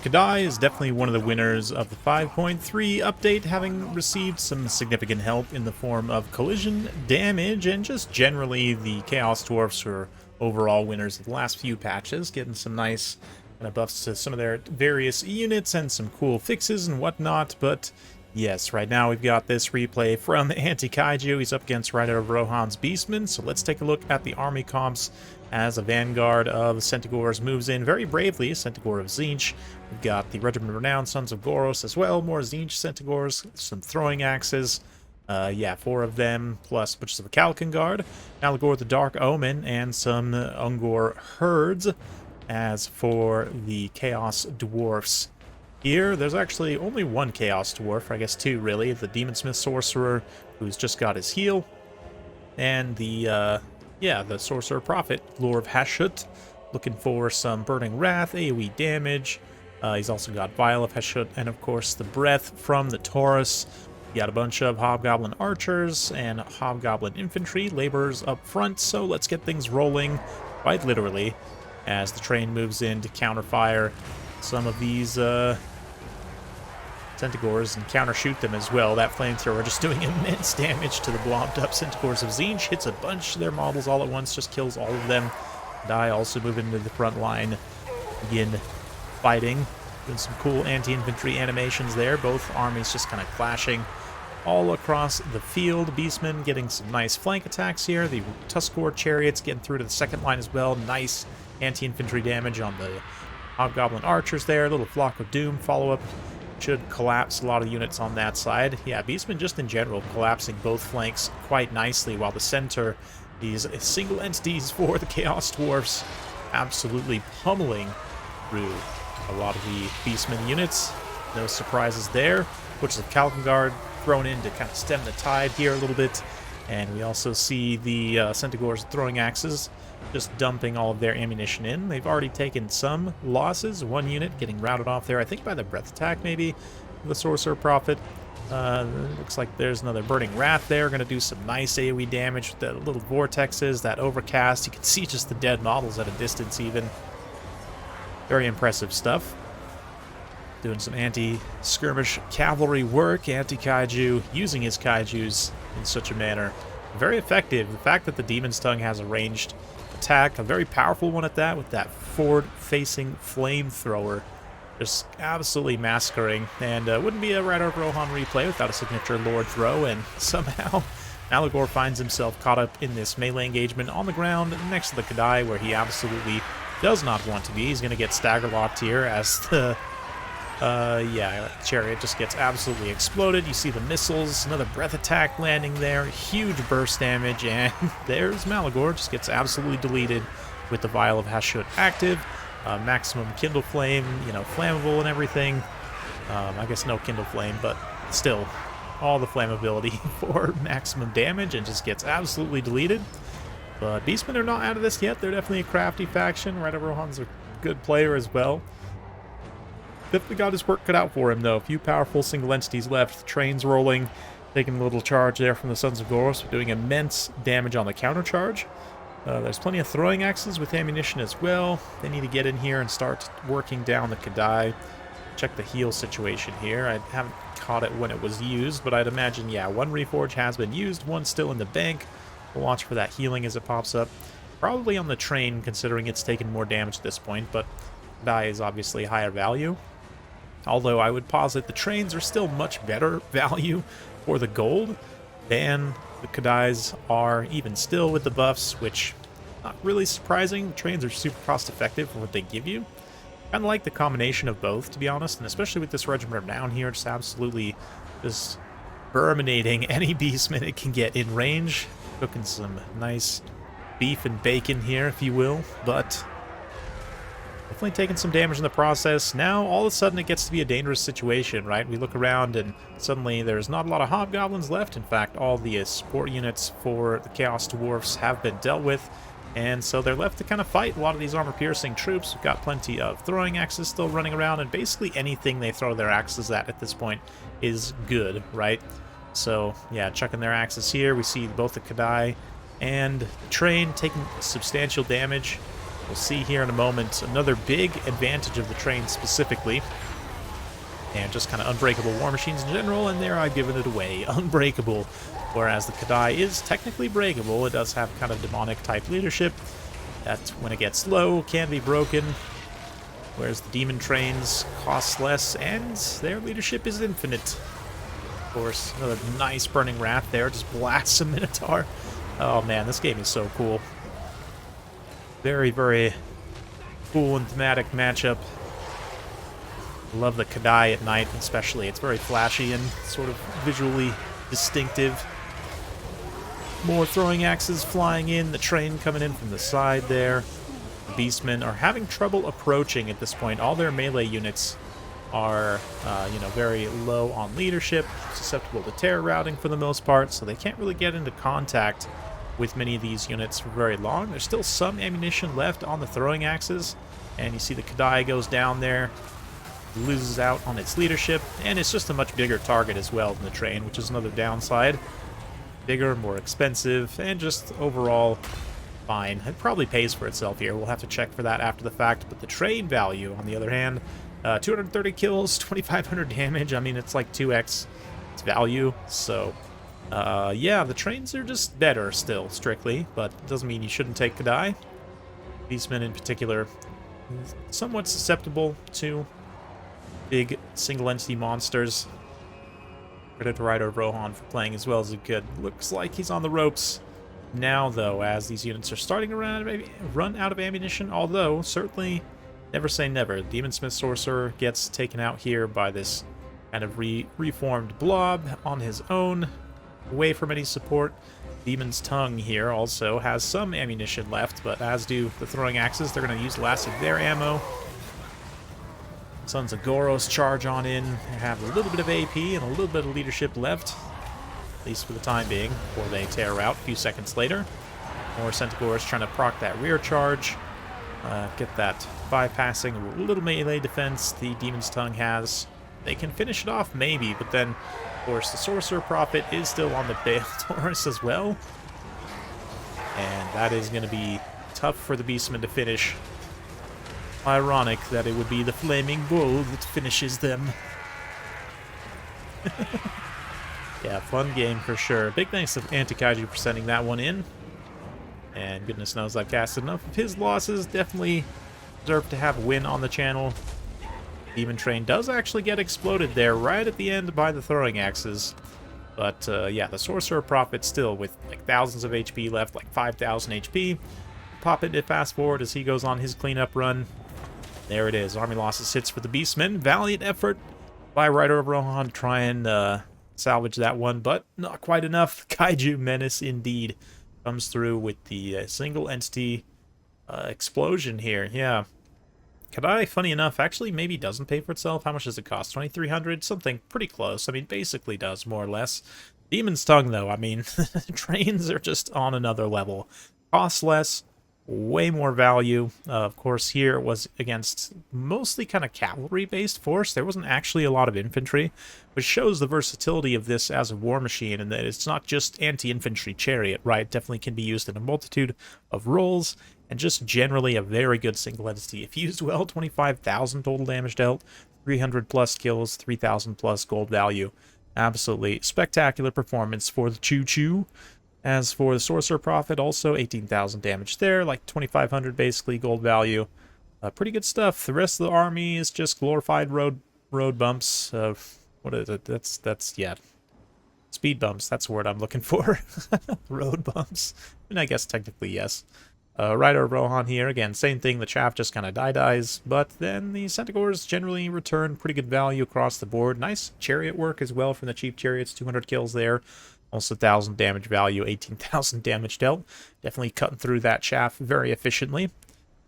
Kadai is definitely one of the winners of the 5.3 update, having received some significant help in the form of collision damage, and just generally the Chaos Dwarfs were overall winners of the last few patches, getting some nice kind of buffs to some of their various units and some cool fixes and whatnot. But yes, right now we've got this replay from Anti-Kaiju. He's up against Rider of Rohan's Beastmen, so let's take a look at the army comps as a vanguard of Centaurs moves in very bravely. Centaur of Tzeentch. We've got the Regiment of Renown, Sons of Goros as well. More Tzeentch Centaurs, some throwing axes. Yeah, 4 of them, plus Butchers of the Kalkan Guard. Malagor the Dark Omen, and some Ungor herds. As for the Chaos Dwarfs, here, there's actually only one Chaos Dwarf, I guess 2 really. The Demonsmith Sorcerer, who's just got his heal, and the Sorcerer Prophet, Lore of Hashut, looking for some Burning Wrath, AoE damage. He's also got Vial of Hashut, and of course the Breath from the Taurus. You got a bunch of Hobgoblin Archers and Hobgoblin Infantry, Laborers up front, so let's get things rolling, quite literally, as the train moves in to counterfire some of these Centaurs and countershoot them as well. That flamethrower just doing immense damage to the blobbed up Centaurs of Tzeentch. Hits a bunch of their models all at once, just kills all of them. Dai also moving into the front line, begin fighting. Doing some cool anti-infantry animations there. Both armies just kind of clashing all across the field. Beastmen getting some nice flank attacks here. The Tuskor chariots getting through to the second line as well. Nice anti-infantry damage on the Hobgoblin Archers there. A little Flock of Doom follow-up should collapse a lot of units on that side. Yeah, Beastmen just in general collapsing both flanks quite nicely, while the center, these single entities for the Chaos Dwarfs, absolutely pummeling through a lot of the Beastmen units. No surprises there. Butchers of Kalkan Guard thrown in to kind of stem the tide here a little bit. And we also see the Centaurs throwing axes, just dumping all of their ammunition in. They've already taken some losses. One unit getting routed off there, I think by the breath attack maybe, the Sorcerer Prophet. Looks like there's another Burning Wrath there. Going to do some nice AoE damage with the little vortexes, that overcast. You can see just the dead models at a distance even. Very impressive stuff. Doing some anti-skirmish cavalry work. Anti-Kaiju using his Kaijus in such a manner. Very effective. The fact that the Demon's Tongue has a ranged attack, a very powerful one at that, with that forward-facing flamethrower, just absolutely massacring. And wouldn't be a Rider of Rohan replay without a signature Lord throw, and somehow Malagor finds himself caught up in this melee engagement on the ground next to the Kadai, where he absolutely does not want to be. He's going to get stagger-locked here as the chariot just gets absolutely exploded. You see the missiles, another breath attack landing there, huge burst damage, and there's Malagor, just gets absolutely deleted with the Vial of Hashut active. Maximum Kindle Flame, flammable and everything. I guess no Kindle Flame, but still, all the flammability for maximum damage, and just gets absolutely deleted. But Beastmen are not out of this yet. They're definitely a crafty faction. Rider Rohan's a good player as well. Definitely got his work cut out for him, though. A few powerful single entities left. Trains rolling, taking a little charge there from the Sons of Goros, doing immense damage on the countercharge. There's plenty of throwing axes with ammunition as well. They need to get in here and start working down the Kadai. Check the heal situation here. I haven't caught it when it was used, but I'd imagine, yeah, one Reforge has been used, one's still in the bank. We'll watch for that healing as it pops up. Probably on the train, considering it's taken more damage at this point, but Kadai is obviously higher value. Although I would posit the trains are still much better value for the gold than the Kadais are, even still with the buffs, which, not really surprising. The trains are super cost effective for what they give you. Kind of like the combination of both, to be honest, and especially with this Regiment of Renown here, just absolutely just verminating any beastman it can get in range. Cooking some nice beef and bacon here, if you will, but definitely taking some damage in the process. Now, all of a sudden, it gets to be a dangerous situation, right? We look around, and suddenly there's not a lot of Hobgoblins left. In fact, all the support units for the Chaos Dwarfs have been dealt with, and so they're left to kind of fight a lot of these armor-piercing troops. We've got plenty of throwing axes still running around, and basically anything they throw their axes at this point is good, right? So, yeah, chucking their axes here. We see both the Kadai and the train taking substantial damage. We'll see here in a moment another big advantage of the train specifically. And just kind of unbreakable war machines in general, and there I've given it away. Unbreakable. Whereas the Kadai is technically breakable. It does have kind of demonic type leadership. That, when it gets low, can be broken. Whereas the demon trains cost less, and their leadership is infinite. Of course, another nice burning wrath there. Just blasts a Minotaur. Oh man, this game is so cool. Very, very cool and thematic matchup. Love the Kadai at night, especially. It's very flashy and sort of visually distinctive. More throwing axes flying in, the train coming in from the side there. The Beastmen are having trouble approaching at this point. All their melee units are, very low on leadership, susceptible to terror routing for the most part, so they can't really get into contact with many of these units for very long. There's still some ammunition left on the throwing axes, and you see the Kadai goes down there, loses out on its leadership, and it's just a much bigger target as well than the train, which is another downside. Bigger, more expensive, and just overall fine. It probably pays for itself here. We'll have to check for that after the fact, but the trade value, on the other hand, 230 kills, 2,500 damage. I mean, it's like 2x its value, so yeah, the trains are just better still, strictly, but it doesn't mean you shouldn't take Kadai. Beastmen in particular, somewhat susceptible to big single-entity monsters. Credit to Rider Rohan for playing as well as he could. Looks like he's on the ropes now, though, as these units are starting to run out of ammunition, although certainly never say never. Demon Smith Sorcerer gets taken out here by this kind of reformed blob on his own, away from any support. Demon's Tongue here also has some ammunition left, but as do the throwing axes. They're going to use the last of their ammo. Sons of Goros charge on in. They have a little bit of AP and a little bit of leadership left, at least for the time being, before they tear out a few seconds later. More Centaurs trying to proc that rear charge, get that bypassing a little melee defense the Demon's Tongue has. They can finish it off, maybe, but then, of course, the Sorcerer Prophet is still on the Bale Taurus as well. And that is going to be tough for the Beastmen to finish. Ironic that it would be the Flaming Bull that finishes them. Yeah, fun game for sure. Big thanks to Anti-Kaiju for sending that one in. And goodness knows I've casted enough of his losses. Definitely deserve to have a win on the channel. Demon Train does actually get exploded there right at the end by the throwing axes. But yeah, the Sorcerer Prophet still with like thousands of HP left, like 5,000 HP. Pop it fast forward as he goes on his cleanup run. There it is. Army losses hits for the Beastmen. Valiant effort by Rider of Rohan to try and salvage that one, but not quite enough. Kaiju Menace indeed comes through with the single entity explosion here. Yeah. Kadai, funny enough, actually maybe doesn't pay for itself. How much does it cost? 2,300? Something pretty close. I mean, basically does, more or less. Demon's Tongue, though, I mean, trains are just on another level. Cost less, way more value. Of course, here it was against mostly kind of cavalry-based force. There wasn't actually a lot of infantry, which shows the versatility of this as a war machine, and that it's not just anti-infantry chariot, right? It definitely can be used in a multitude of roles, and just generally a very good single entity. If used well, 25,000 total damage dealt, 300 plus kills, 3,000 plus gold value. Absolutely spectacular performance for the Choo Choo. As for the Sorcerer Prophet, also 18,000 damage there, like 2,500 basically gold value. Pretty good stuff. The rest of the army is just glorified road bumps. What is it? That's yeah, speed bumps. That's the word I'm looking for. Road bumps. And I guess technically yes. Rider Rohan here again, same thing. The chaff just kind of dies, but then the Centaurs generally return pretty good value across the board. Nice chariot work as well from the cheap chariots. 200 kills there. Also 1,000 damage value, 18,000 damage dealt. Definitely cutting through that chaff very efficiently.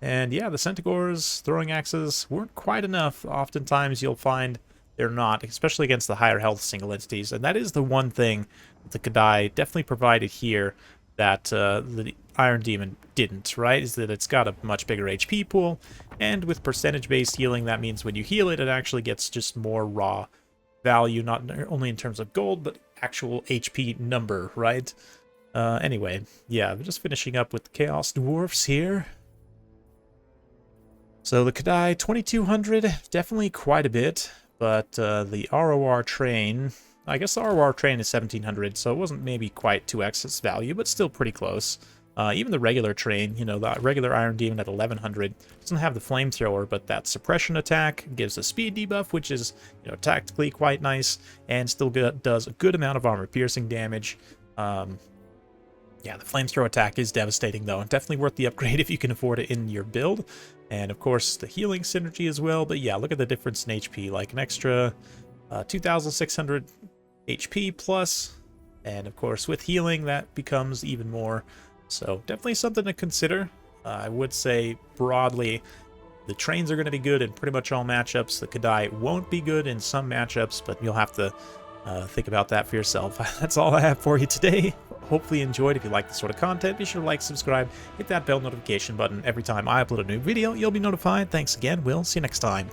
And yeah, the Centaurs throwing axes weren't quite enough. Oftentimes you'll find they're not, especially against the higher health single entities. And that is the one thing that the Kadai definitely provided here that the Iron Demon didn't, right? Is that it's got a much bigger HP pool. And with percentage-based healing, that means when you heal it, it actually gets just more raw value, not only in terms of gold, but actual HP number, right? Anyway, yeah, we're just finishing up with the Chaos Dwarfs here. So the Kadai 2200, definitely quite a bit, but the ROR train, I guess the ROR train is 1700, so it wasn't maybe quite 2x its value, but still pretty close. Even the regular train, you know, the regular Iron Demon at 1100 doesn't have the flamethrower, but that suppression attack gives a speed debuff, which is, you know, tactically quite nice, and still does a good amount of armor-piercing damage. Yeah, the flamethrower attack is devastating, though, and definitely worth the upgrade if you can afford it in your build. And, of course, the healing synergy as well. But, yeah, look at the difference in HP. Like, an extra 2,600 HP plus. And, of course, with healing, that becomes even more. So, definitely something to consider. I would say, broadly, the trains are going to be good in pretty much all matchups. The Kadai won't be good in some matchups, but you'll have to think about that for yourself. That's all I have for you today. Hopefully you enjoyed. If you like this sort of content, be sure to like, subscribe, hit that bell notification button. Every time I upload a new video, you'll be notified. Thanks again. We'll see you next time.